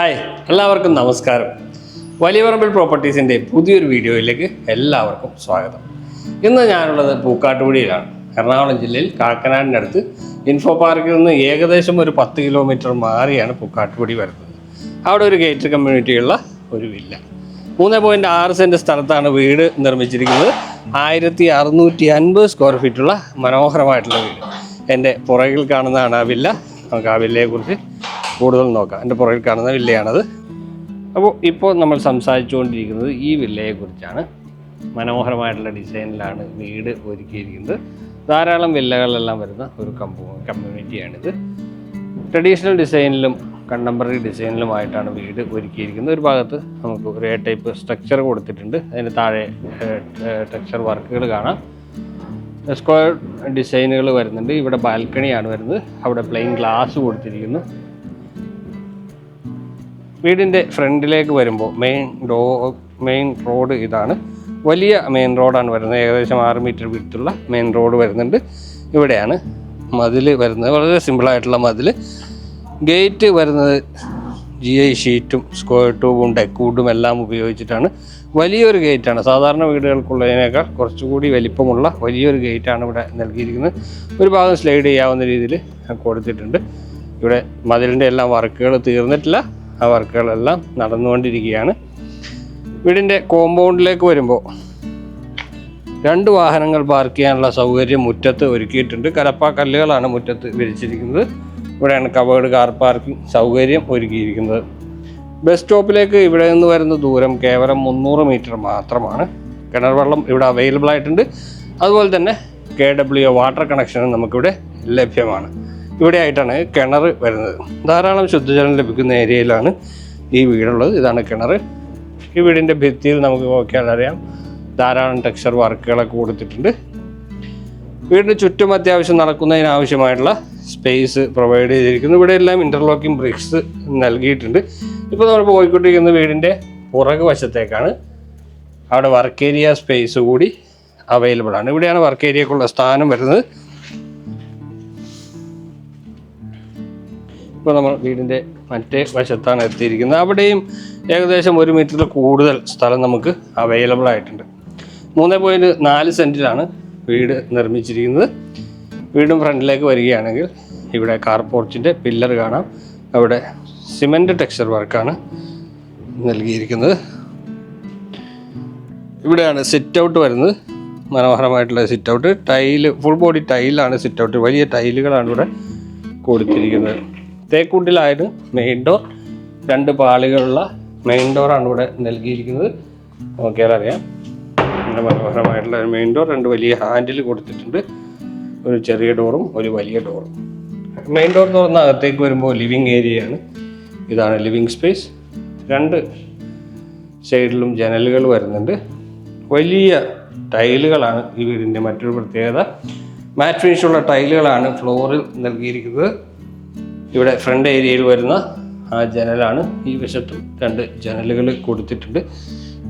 Hi, എല്ലാവർക്കും നമസ്കാരം. വലിയ പറമ്പിൽ പ്രോപ്പർട്ടീസിൻ്റെ പുതിയൊരു വീഡിയോയിലേക്ക് എല്ലാവർക്കും സ്വാഗതം. ഇന്ന് ഞാനുള്ളത് പൂക്കാട്ടുപടിയിലാണ്. എറണാകുളം ജില്ലയിൽ കാക്കനാടിനടുത്ത് ഇൻഫോ പാർക്കിൽ നിന്ന് ഏകദേശം ഒരു 10 കിലോമീറ്റർ മാറിയാണ് പൂക്കാട്ടുപടി വരുന്നത്. അവിടെ ഒരു ഗേറ്റഡ് കമ്മ്യൂണിറ്റിയുള്ള ഒരു വില്ല 3.6 സെൻറ്റ് സ്ഥലത്താണ് വീട് നിർമ്മിച്ചിരിക്കുന്നത്. 1650 സ്ക്വയർ ഫീറ്റുള്ള മനോഹരമായിട്ടുള്ള വീട്. എൻ്റെ പുറകിൽ കാണുന്നതാണ് ആ വില്ല. നമുക്ക് ആ വില്ലയെക്കുറിച്ച് കൂടുതൽ നോക്കാം. എൻ്റെ പുറകിൽ കാണുന്ന വില്ലയാണത്. അപ്പോൾ ഇപ്പോൾ നമ്മൾ സംസാരിച്ചുകൊണ്ടിരിക്കുന്നത് ഈ വില്ലയെക്കുറിച്ചാണ്. മനോഹരമായിട്ടുള്ള ഡിസൈനിലാണ് വീട് ഒരുക്കിയിരിക്കുന്നത്. ധാരാളം വില്ലകളെല്ലാം വരുന്ന ഒരു കമ്മ്യൂണിറ്റിയാണിത്. ട്രഡീഷണൽ ഡിസൈനിലും കണ്ടംപററി ഡിസൈനിലുമായിട്ടാണ് വീട് ഒരുക്കിയിരിക്കുന്നത്. ഒരു ഭാഗത്ത് നമുക്ക് ഒരു ടൈപ്പ് സ്ട്രക്ചർ കൊടുത്തിട്ടുണ്ട്. അതിന് താഴെ ടെക്സ്ചർ വർക്കുകൾ കാണാം. സ്ക്വയർ ഡിസൈനുകൾ വരുന്നുണ്ട്. ഇവിടെ ബാൽക്കണിയാണ് വരുന്നത്. അവിടെ പ്ലെയിൻ ഗ്ലാസ് കൊടുത്തിരിക്കുന്നു. വീടിൻ്റെ ഫ്രണ്ടിലേക്ക് വരുമ്പോൾ മെയിൻ റോഡ് ഇതാണ്. വലിയ മെയിൻ റോഡാണ് വരുന്നത്. ഏകദേശം 6 മീറ്റർ വിടുത്തുള്ള മെയിൻ റോഡ് വരുന്നുണ്ട്. ഇവിടെയാണ് മതിൽ വരുന്നത്. വളരെ സിമ്പിളായിട്ടുള്ള മതിൽ. ഗേറ്റ് വരുന്നത് GI ഷീറ്റും സ്ക്വയർ ട്യൂബും ഡെക്കൂഡും എല്ലാം ഉപയോഗിച്ചിട്ടാണ്. വലിയൊരു ഗേറ്റാണ്. സാധാരണ വീടുകൾക്കുള്ളതിനേക്കാൾ കുറച്ചുകൂടി വലിപ്പമുള്ള വലിയൊരു ഗേറ്റാണ് ഇവിടെ നൽകിയിരിക്കുന്നത്. ഒരു ഭാഗം സ്ലൈഡ് ചെയ്യാവുന്ന രീതിയിൽ കൊടുത്തിട്ടുണ്ട്. ഇവിടെ മതിലിൻ്റെ എല്ലാം വർക്കുകൾ തീർന്നിട്ടില്ല. ആ വർക്കുകളെല്ലാം നടന്നുകൊണ്ടിരിക്കുകയാണ്. വീടിൻ്റെ കോമ്പൗണ്ടിലേക്ക് വരുമ്പോൾ 2 വാഹനങ്ങൾ പാർക്ക് ചെയ്യാനുള്ള സൗകര്യം മുറ്റത്ത് ഒരുക്കിയിട്ടുണ്ട്. കല്ലുകളാണ് മുറ്റത്ത് വിരിച്ചിരിക്കുന്നത്. ഇവിടെയാണ് കവേർഡ് കാർ പാർക്കിംഗ് സൗകര്യം ഒരുക്കിയിരിക്കുന്നത്. ബസ് സ്റ്റോപ്പിലേക്ക് ഇവിടെ നിന്ന് വരുന്ന ദൂരം കേവലം 300 മീറ്റർ മാത്രമാണ്. കിണർ വെള്ളം ഇവിടെ അവൈലബിൾ ആയിട്ടുണ്ട്. അതുപോലെ തന്നെ KWO വാട്ടർ കണക്ഷനും നമുക്കിവിടെ ലഭ്യമാണ്. ഇവിടെ ആയിട്ടാണ് കിണർ വരുന്നത്. ധാരാളം ശുദ്ധജലം ലഭിക്കുന്ന ഏരിയയിലാണ് ഈ വീടുള്ളത്. ഇതാണ് കിണർ. ഈ വീടിൻ്റെ ഭിത്തിയിൽ നമുക്ക് നോക്കിയാൽ അറിയാം ധാരാളം ടെക്സ്ചർ വർക്കുകളൊക്കെ കൊടുത്തിട്ടുണ്ട്. വീടിന് ചുറ്റും അത്യാവശ്യം നടക്കുന്നതിനാവശ്യമായിട്ടുള്ള സ്പേസ് പ്രൊവൈഡ് ചെയ്തിരിക്കുന്നു. ഇവിടെ എല്ലാം ഇൻ്റർലോക്കിംഗ് ബ്രിക്സ് നൽകിയിട്ടുണ്ട്. ഇപ്പോൾ നമ്മൾ പോയിക്കൊണ്ടിരിക്കുന്ന വീടിൻ്റെ പുറകു വശത്തേക്കാണ്. അവിടെ വർക്ക് ഏരിയ സ്പേസ് കൂടി അവൈലബിൾ ആണ്. ഇവിടെയാണ് വർക്ക് ഏരിയക്കുള്ള സ്ഥാനം വരുന്നത്. ഇപ്പോൾ നമ്മൾ വീടിൻ്റെ മറ്റേ വശത്താണ് എത്തിയിരിക്കുന്നത്. അവിടെയും ഏകദേശം 1 മീറ്ററിൽ കൂടുതൽ സ്ഥലം നമുക്ക് അവൈലബിൾ ആയിട്ടുണ്ട്. 3.4 സെൻറ്റിലാണ് വീട് നിർമ്മിച്ചിരിക്കുന്നത്. വീടും ഫ്രണ്ടിലേക്ക് വരികയാണെങ്കിൽ ഇവിടെ കാർ പോർച്ചിൻ്റെ പില്ലർ കാണാം. അവിടെ സിമൻറ്റ് ടെക്സ്ചർ വർക്കാണ് നൽകിയിരിക്കുന്നത്. ഇവിടെയാണ് സിറ്റ് ഔട്ട് വരുന്നത്. മനോഹരമായിട്ടുള്ള സിറ്റ് ഔട്ട്. ഫുൾ ബോഡി ടൈലാണ് സിറ്റ് ഔട്ട്. വലിയ ടൈലുകളാണ് ഇവിടെ കൊടുത്തിരിക്കുന്നത്. തേക്കൂട്ടിലായിട്ട് മെയിൻ ഡോർ, 2 പാളികളുള്ള മെയിൻ ഡോറാണ് ഇവിടെ നൽകിയിരിക്കുന്നത്. നോക്കിയാൽ അറിയാം നല്ല മനോഹരമായിട്ടുള്ള മെയിൻ ഡോർ. 2 വലിയ ഹാൻഡിൽ കൊടുത്തിട്ടുണ്ട്. ഒരു ചെറിയ ഡോറും ഒരു വലിയ ഡോറും. മെയിൻ ഡോർ തുറന്ന അകത്തേക്ക് വരുമ്പോൾ ലിവിങ് ഏരിയയാണ്. ഇതാണ് ലിവിങ് സ്പേസ്. 2 സൈഡിലും ജനലുകൾ വരുന്നുണ്ട്. വലിയ ടൈലുകളാണ് ഈ വീടിൻ്റെ മറ്റൊരു പ്രത്യേകത. മാറ്റ് ഫിനിഷുള്ള ടൈലുകളാണ് ഫ്ലോറിൽ നൽകിയിരിക്കുന്നത്. ഇവിടെ ഫ്രണ്ട് ഏരിയയിൽ വരുന്ന ആ ജനലാണ്. ഈ വശത്തും 2 ജനലുകൾ കൊടുത്തിട്ടുണ്ട്.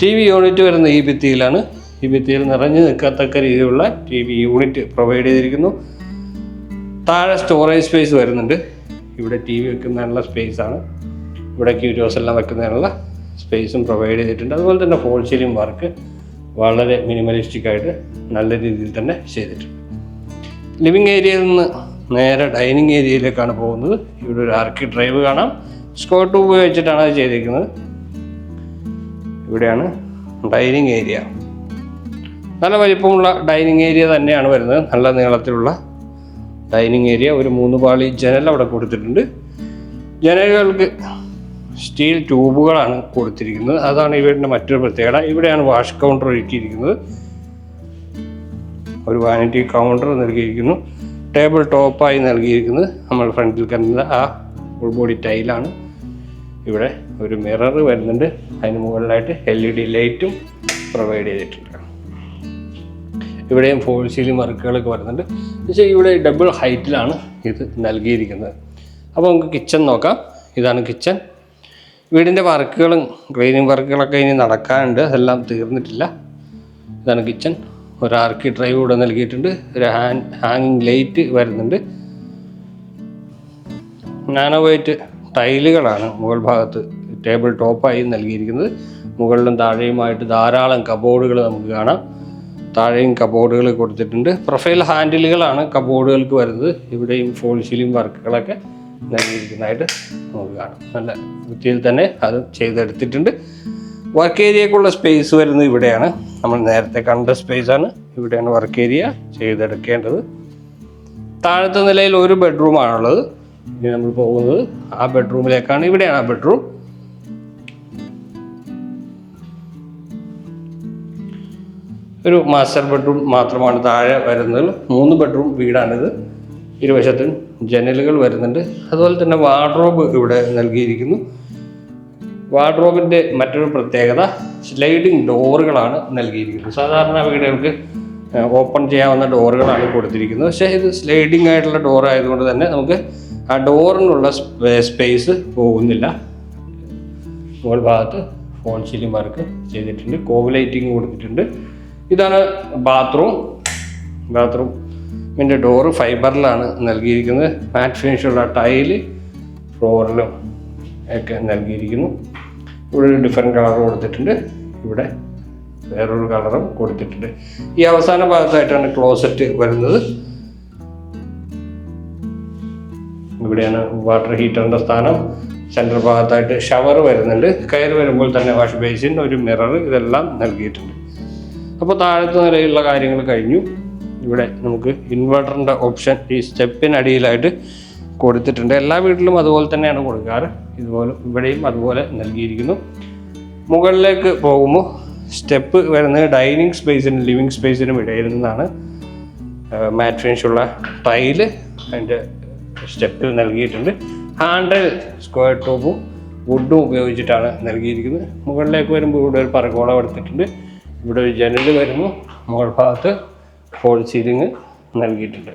TV യൂണിറ്റ് വരുന്ന ഈ ഭിത്തിയിലാണ്. ഈ ഭിത്തിയിൽ നിറഞ്ഞു നിൽക്കത്തക്ക രീതിയിലുള്ള TV യൂണിറ്റ് പ്രൊവൈഡ് ചെയ്തിരിക്കുന്നു. താഴെ സ്റ്റോറേജ് സ്പേസ് വരുന്നുണ്ട്. ഇവിടെ TV വെക്കുന്നതിനുള്ള സ്പേസാണ്. ഇവിടെ ക്യൂരിയോസ് എല്ലാം വെക്കുന്നതിനുള്ള സ്പേസും പ്രൊവൈഡ് ചെയ്തിട്ടുണ്ട്. അതുപോലെ തന്നെ ഫോൾ സീലിംഗ് വർക്ക് വളരെ മിനിമലിസ്റ്റിക് ആയിട്ട് നല്ല രീതിയിൽ തന്നെ ചെയ്തിട്ടുണ്ട്. ലിവിങ് ഏരിയയിൽ നിന്ന് നേരെ ഡൈനിങ് ഏരിയയിലേക്കാണ് പോകുന്നത്. ഇവിടെ ഒരു ആർക്കി ഡ്രൈവ് കാണാം. സ്ക്വയർ ട്യൂബ് ഉപയോഗിച്ചിട്ടാണ് അത് ചെയ്തിരിക്കുന്നത്. ഇവിടെയാണ് ഡൈനിങ് ഏരിയ. നല്ല വലിപ്പമുള്ള ഡൈനിങ് ഏരിയ തന്നെയാണ് വരുന്നത്. നല്ല നീളത്തിലുള്ള ഡൈനിങ് ഏരിയ. ഒരു 3 പാളി ജനൽ അവിടെ കൊടുത്തിട്ടുണ്ട്. ജനലുകൾക്ക് സ്റ്റീൽ ട്യൂബുകളാണ് കൊടുത്തിരിക്കുന്നത്. അതാണ് ഈ വീടിൻ്റെ മറ്റൊരു പ്രത്യേകത. ഇവിടെയാണ് വാഷ് കൗണ്ടർ ഒരുക്കിയിരിക്കുന്നത്. ഒരു വാനിറ്റി കൗണ്ടർ നൽകിയിരിക്കുന്നു. ടേബിൾ ടോപ്പായി നൽകിയിരിക്കുന്നത് നമ്മൾ ഫ്രണ്ടിൽ കണ്ട ആ ഫുൾ ബോഡി ടൈലാണ്. ഇവിടെ ഒരു മിറർ വരുന്നുണ്ട്. അതിന് മുകളിലായിട്ട് LED ലൈറ്റും പ്രൊവൈഡ് ചെയ്തിട്ടുണ്ട്. ഇവിടെയും ഫോൾ സീലിംഗ് വർക്കുകളൊക്കെ വരുന്നുണ്ട്. പക്ഷേ ഇവിടെ ഡബിൾ ഹൈറ്റിലാണ് ഇത് നൽകിയിരിക്കുന്നത്. അപ്പോൾ നമുക്ക് കിച്ചൺ നോക്കാം. ഇതാണ് കിച്ചൺ. വീടിൻ്റെ വർക്കുകളും ക്ലീനിങ് വർക്കുകളൊക്കെ ഇനി നടക്കാനുണ്ട്. അതെല്ലാം തീർന്നിട്ടില്ല. ഇതാണ് കിച്ചൺ. ഒരു ആർക്കി ഡ്രൈവ് ഇവിടെ നൽകിയിട്ടുണ്ട്. ഒരു ഹാങ്ങിങ് ലൈറ്റ് വരുന്നുണ്ട്. നാനോ വൈറ്റ് ടൈലുകളാണ് മുകൾ ഭാഗത്ത് ടേബിൾ ടോപ്പായി നൽകിയിരിക്കുന്നത്. മുകളിലും താഴെയുമായിട്ട് ധാരാളം കബോർഡുകൾ നമുക്ക് കാണാം. താഴെയും കബോർഡുകൾ കൊടുത്തിട്ടുണ്ട്. പ്രൊഫൈൽ ഹാൻഡിലുകളാണ് കബോർഡുകൾക്ക് വരുന്നത്. ഇവിടെയും ഫോൾ സീലിംഗ് വർക്കുകളൊക്കെ നൽകിയിരിക്കുന്നതായിട്ട് നമുക്ക് കാണാം. നല്ല വൃത്തിയിൽ തന്നെ അത് ചെയ്തെടുത്തിട്ടുണ്ട്. വർക്ക് ഏരിയക്കുള്ള സ്പേസ് വരുന്നത് ഇവിടെയാണ്. നമ്മൾ നേരത്തെ കണ്ട സ്പേസാണ്. ഇവിടെയാണ് വർക്ക് ഏരിയ ചെയ്തെടുക്കേണ്ടത്. താഴത്തെ നിലയിൽ ഒരു ബെഡ്റൂമാണുള്ളത്. ഇനി നമ്മൾ പോകുന്നത് ആ ബെഡ്റൂമിലേക്കാണ്. ഇവിടെയാണ് ആ ബെഡ്റൂം. ഒരു മാസ്റ്റർ ബെഡ്റൂം മാത്രമാണ് താഴെ വരുന്നത്. 3 ബെഡ്റൂം വീടാണിത്. ഇരുവശത്തും ജനലുകൾ വരുന്നുണ്ട്. അതുപോലെ തന്നെ വാർഡ്രോബ് ഇവിടെ നൽകിയിരിക്കുന്നു. വാർഡ്രോബിൻ്റെ മറ്റൊരു പ്രത്യേകത സ്ലൈഡിങ് ഡോറുകളാണ് നൽകിയിരിക്കുന്നത്. സാധാരണ വീടുകൾക്ക് ഓപ്പൺ ചെയ്യാവുന്ന ഡോറുകളാണ് കൊടുത്തിരിക്കുന്നത്. പക്ഷേ ഇത് സ്ലൈഡിങ് ആയിട്ടുള്ള ഡോർ ആയതുകൊണ്ട് തന്നെ നമുക്ക് ആ ഡോറിനുള്ള സ്പേസ് പോകുന്നില്ല. മുകൾ ഭാഗത്ത് ഫോൾ സീലിംഗ് വർക്ക് ചെയ്തിട്ടുണ്ട്. കോവ് ലൈറ്റിംഗ് കൊടുത്തിട്ടുണ്ട്. ഇതാണ് ബാത്റൂമിൻ്റെ ഡോറ് ഫൈബറിലാണ് നൽകിയിരിക്കുന്നത്. മാറ്റ് ഫിനിഷുള്ള ടൈല് ഫ്ലോറിലും ഒക്കെ നൽകിയിരിക്കുന്നു. ഇവിടെ ഒരു ഡിഫറെൻറ്റ് കളർ കൊടുത്തിട്ടുണ്ട്. ഇവിടെ വേറൊരു കളറും കൊടുത്തിട്ടുണ്ട്. ഈ അവസാന ഭാഗത്തായിട്ടാണ് ക്ലോസറ്റ് വരുന്നത്. ഇവിടെയാണ് വാട്ടർ ഹീറ്ററിൻ്റെ സ്ഥാനം. സെൻട്രൽ ഭാഗത്തായിട്ട് ഷവർ വരുന്നുണ്ട്. കയറി വരുമ്പോൾ തന്നെ വാഷ് ബേസിൻ, ഒരു മിറർ, ഇതെല്ലാം നൽകിയിട്ടുണ്ട്. അപ്പോൾ താഴത്തെ നിലയിലുള്ള കാര്യങ്ങൾ കഴിഞ്ഞു. ഇവിടെ നമുക്ക് ഇൻവെർട്ടറിൻ്റെ ഓപ്ഷൻ ഈ സ്റ്റെപ്പിനടിയിലായിട്ട് കൊടുത്തിട്ടുണ്ട്. എല്ലാ വീട്ടിലും അതുപോലെ തന്നെയാണ് കൊടുക്കാറ്. ഇതുപോലെ ഇവിടെയും അതുപോലെ നൽകിയിരിക്കുന്നു. മുകളിലേക്ക് പോകുമ്പോൾ സ്റ്റെപ്പ് വരുന്നത് ഡൈനിങ് സ്പേസിനും ലിവിങ് സ്പേസിനും ഇടയിൽ നിന്നാണ്. മാറ്റ് ഫിനിഷുള്ള ടൈല് അതിൻ്റെ സ്റ്റെപ്പിൽ നൽകിയിട്ടുണ്ട്. ഹാൻഡിൽ സ്ക്വയർ ടോപ്പും വുഡും ഉപയോഗിച്ചിട്ടാണ് നൽകിയിരിക്കുന്നത്. മുകളിലേക്ക് വരുമ്പോൾ ഇവിടെ ഒരു പറകോള എടുത്തിട്ടുണ്ട്. ഇവിടെ ഒരു ജനൽ വരുന്നു. മുകൾ ഭാഗത്ത് ഫോൾ സീലിംഗ് നൽകിയിട്ടുണ്ട്.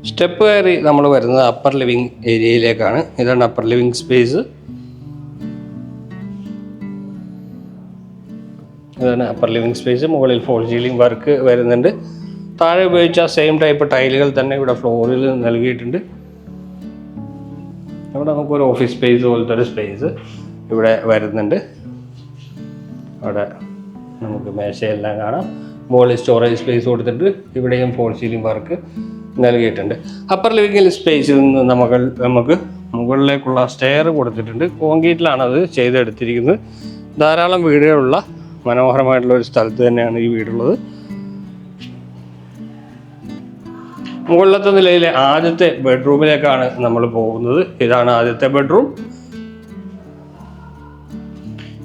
സ്റ്റെപ്പ് കയറി നമ്മൾ വരുന്നത് അപ്പർ ലിവിങ് ഏരിയയിലേക്കാണ്. ഇതാണ് അപ്പർ ലിവിങ് സ്പേസ്. ഇതാണ് അപ്പർ ലിവിങ് സ്പേസ്. മുകളിൽ ഫോൾ സീലിംഗ് വർക്ക് വരുന്നുണ്ട്. താഴെ ഉപയോഗിച്ച സെയിം ടൈപ്പ് ടൈലുകൾ തന്നെ ഇവിടെ ഫ്ലോറിൽ നൽകിയിട്ടുണ്ട്. ഇവിടെ നമുക്കൊരു ഓഫീസ് സ്പേസ് പോലത്തെ ഒരു സ്പേസ് ഇവിടെ വരുന്നുണ്ട്. അവിടെ നമുക്ക് മേശയെല്ലാം കാണാം. മുകളിൽ സ്റ്റോറേജ് സ്പേസ് കൊടുത്തിട്ട് ഇവിടെയും ഫോൾ സീലിംഗ് വർക്ക് നൽകിയിട്ടുണ്ട്. അപ്പർ ലിവിംഗ് സ്പേസിൽ നിന്ന് നമുക്ക് മുകളിലേക്കുള്ള സ്റ്റെയർ കൊടുത്തിട്ടുണ്ട്. കോൺക്രീറ്റിലാണ് അത് ചെയ്തെടുത്തിരിക്കുന്നത്. ധാരാളം വീടുകളുള്ള മനോഹരമായിട്ടുള്ള ഒരു സ്ഥലത്ത് തന്നെയാണ് ഈ വീടുള്ളത്. മുകളിലത്തെ നിലയിലെ ആദ്യത്തെ ബെഡ്റൂമിലേക്കാണ് നമ്മൾ പോകുന്നത്. ഇതാണ് ആദ്യത്തെ ബെഡ്റൂം.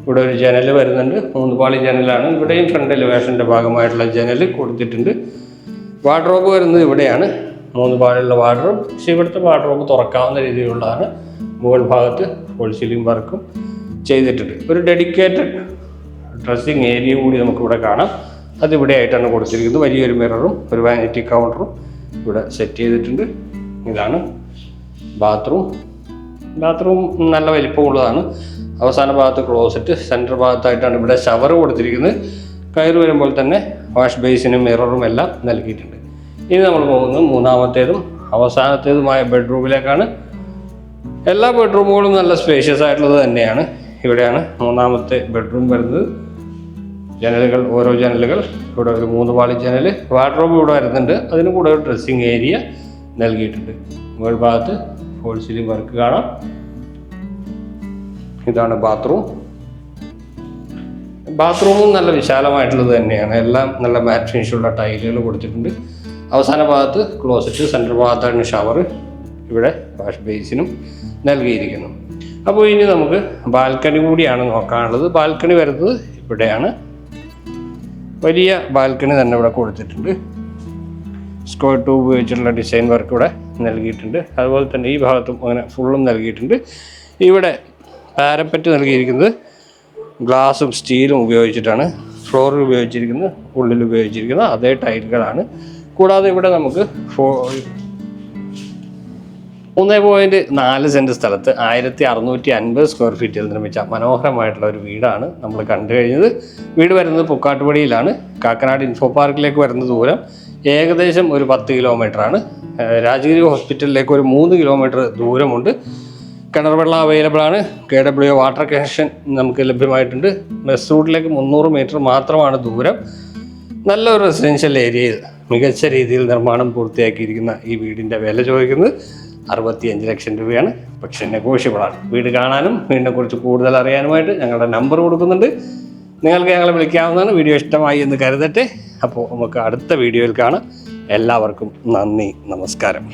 ഇവിടെ ഒരു ജനൽ വരുന്നുണ്ട്. 3 പാളി ജനലാണ്. ഇവിടെയും ഫ്രണ്ട് എലിവേഷൻ്റെ ഭാഗമായിട്ടുള്ള ജനൽ കൊടുത്തിട്ടുണ്ട്. വാർഡ്രോബ് വരുന്നത് ഇവിടെയാണ്. 3 പാളിയുള്ള വാർഡ്രോബ്. പക്ഷേ ഇവിടുത്തെ വാർഡ്രോബ് തുറക്കാവുന്ന രീതിയിലുള്ളതാണ്. മുകൾ ഭാഗത്ത് ഫോൾ സീലിംഗ് വർക്കും ചെയ്തിട്ടുണ്ട്. ഒരു ഡെഡിക്കേറ്റഡ് ഡ്രസ്സിങ് ഏരിയ കൂടി നമുക്കിവിടെ കാണാം. അതിവിടെ ആയിട്ടാണ് കൊടുത്തിരിക്കുന്നത്. വലിയൊരു മിററും ഒരു വാനിറ്റി കൗണ്ടറും ഇവിടെ സെറ്റ് ചെയ്തിട്ടുണ്ട്. ഇതാണ് ബാത്റൂം. നല്ല വലിപ്പമുള്ളതാണ്. അവസാന ഭാഗത്ത് ക്ലോസറ്റ്, സെൻറ്റർ ഭാഗത്തായിട്ടാണ് ഇവിടെ ഷവർ കൊടുത്തിരിക്കുന്നത്. കയറി വരുമ്പോൾ തന്നെ വാഷ് ബേസിനും മിററും എല്ലാം നൽകിയിട്ടുണ്ട്. ഇനി നമ്മൾ പോകുന്നത് മൂന്നാമത്തേതും അവസാനത്തേതുമായ ബെഡ്റൂമിലേക്കാണ്. എല്ലാ ബെഡ്റൂമുകളും നല്ല സ്പേഷ്യസ് ആയിട്ടുള്ളത് തന്നെയാണ്. ഇവിടെയാണ് മൂന്നാമത്തെ ബെഡ്റൂം വരുന്നത്. ജനലുകൾ, ഓരോ ജനലുകൾ, ഇവിടെ ഒരു 3 പാളി ജനൽ, വാർഡ്രോബ് ഇവിടെ വരുന്നുണ്ട്. അതിന് കൂടെ ഒരു ഡ്രസ്സിങ് ഏരിയ നൽകിയിട്ടുണ്ട്. മുകൾ ഭാഗത്ത് ഫോൾ സീലിംഗ് വർക്ക് കാണാം. ഇതാണ് ബാത്റൂമും നല്ല വിശാലമായിട്ടുള്ളത് തന്നെയാണ്. എല്ലാം നല്ല മാറ്റ് ഫിനിഷുള്ള ടൈലുകൾ കൊടുത്തിട്ടുണ്ട്. അവസാന ഭാഗത്ത് ക്ലോസറ്റ്, സെൻറ്റർ ഭാഗത്താണ് ഷവർ, ഇവിടെ വാഷ് ബേസിനും നൽകിയിരിക്കുന്നു. അപ്പോൾ ഇനി നമുക്ക് ബാൽക്കണി കൂടിയാണ് നോക്കാനുള്ളത്. ബാൽക്കണി വരുന്നത് ഇവിടെയാണ്. വലിയ ബാൽക്കണി തന്നെ ഇവിടെ കൊടുത്തിട്ടുണ്ട്. സ്ക്വയർ ട്യൂബ് ഉപയോഗിച്ചിട്ടുള്ള ഡിസൈൻ വർക്ക് ഇവിടെ നൽകിയിട്ടുണ്ട്. അതുപോലെ തന്നെ ഈ ഭാഗത്തും അങ്ങനെ ഫുള്ളും നൽകിയിട്ടുണ്ട്. ഇവിടെ പാരപ്പറ്റ് നൽകിയിരിക്കുന്നത് ഗ്ലാസും സ്റ്റീലും ഉപയോഗിച്ചിട്ടാണ്. ഫ്ലോറിൽ ഉപയോഗിച്ചിരിക്കുന്നത്, ഉള്ളിൽ ഉപയോഗിച്ചിരിക്കുന്നത് അതേ ടൈലുകളാണ്. കൂടാതെ ഇവിടെ നമുക്ക് 3.4 സെൻറ്റ് സ്ഥലത്ത് 1650 സ്ക്വയർ ഫീറ്റിൽ നിർമ്മിച്ച മനോഹരമായിട്ടുള്ള ഒരു വീടാണ് നമ്മൾ കണ്ടു കഴിഞ്ഞത്. വീട് വരുന്നത് പുക്കാട്ടുപടിയിലാണ്. കാക്കനാട് ഇൻഫോ പാർക്കിലേക്ക് വരുന്ന ദൂരം ഏകദേശം ഒരു 10 കിലോമീറ്ററാണ്. രാജഗിരി ഹോസ്പിറ്റലിലേക്ക് ഒരു 3 കിലോമീറ്റർ ദൂരമുണ്ട്. കിണർ വെള്ളം അവൈലബിൾ ആണ്. KW വാട്ടർ കണക്ഷൻ നമുക്ക് ലഭ്യമായിട്ടുണ്ട്. ബസ് റൂട്ടിലേക്ക് 300 മീറ്റർ മാത്രമാണ് ദൂരം. നല്ലൊരു റെസിഡൻഷ്യൽ ഏരിയയിൽ മികച്ച രീതിയിൽ നിർമ്മാണം പൂർത്തിയാക്കിയിരിക്കുന്ന ഈ വീടിൻ്റെ വില ചോദിക്കുന്നത് 65 ലക്ഷം രൂപയാണ്. പക്ഷേ നെഗോഷ്യബിളാണ്. വീട് കാണാനും വീടിനെക്കുറിച്ച് കൂടുതൽ അറിയാനുമായിട്ട് ഞങ്ങളുടെ നമ്പർ കൊടുക്കുന്നുണ്ട്. നിങ്ങൾക്ക് ഞങ്ങളെ വിളിക്കാവുന്നതാണ്. വീഡിയോ ഇഷ്ടമായി എന്ന് കരുതട്ടെ. അപ്പോൾ നമുക്ക് അടുത്ത വീഡിയോയിൽ കാണാം. എല്ലാവർക്കും നന്ദി, നമസ്കാരം.